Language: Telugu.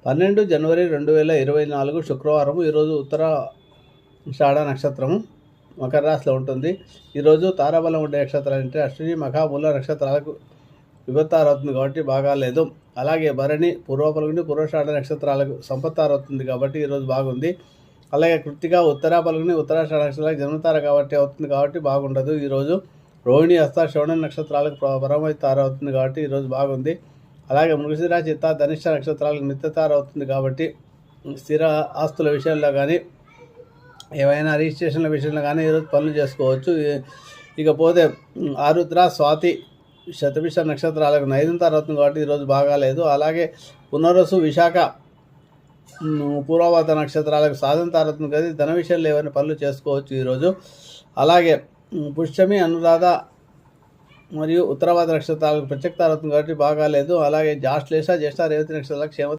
12 జనవరి 2024 శుక్రవారం. ఈరోజు ఉత్తరాషాఢ నక్షత్రము మకర రాశిలో ఉంటుంది. ఈరోజు తారాబలం ఉండే నక్షత్రాలు అంటే అశ్విని, మఖ, మూల నక్షత్రాలకు విభత్తారు అవుతుంది కాబట్టి బాగాలేదు. అలాగే భరణి, పూర్వపలుగుని, పూర్వషాఢ నక్షత్రాలకు సంపత్తారు అవుతుంది కాబట్టి ఈరోజు బాగుంది. అలాగే కృత్తిక, ఉత్తరాపలుగుని, ఉత్తరాషాఢ నక్షత్రాలకు జన్మతార కాబట్టి బాగుండదు. ఈరోజు రోహిణి, హస్త, శ్రవణ నక్షత్రాలకు పరమైతారు అవుతుంది కాబట్టి ఈరోజు బాగుంది. అలాగే మృగశిర, చిత్త, ధనిష్ట నక్షత్రాలకు నిత్యతార అవుతుంది కాబట్టి స్థిర ఆస్తుల విషయంలో కానీ ఏవైనా రిజిస్ట్రేషన్ల విషయంలో కానీ ఈరోజు పనులు చేసుకోవచ్చు. ఇకపోతే ఆరుద్ర, స్వాతి, శతభిష నక్షత్రాలకు నైదంతార అవుతుంది కాబట్టి ఈరోజు బాగాలేదు. అలాగే పునరసు, విశాఖ, పూర్వభాద్ర నక్షత్రాలకు సాధంతార అవుతుంది కదా, ధన విషయంలో ఏవైనా పనులు చేసుకోవచ్చు ఈరోజు. అలాగే పుష్యమి, అనురాధ మరియు ఉత్తరభాద్ర నక్షత్రాలకు ప్రత్యక్ష అవుతుంది కాబట్టి బాగాలేదు. అలాగే జ్యేష్ఠ, రేవతి నక్షత్రాలకు క్షేమ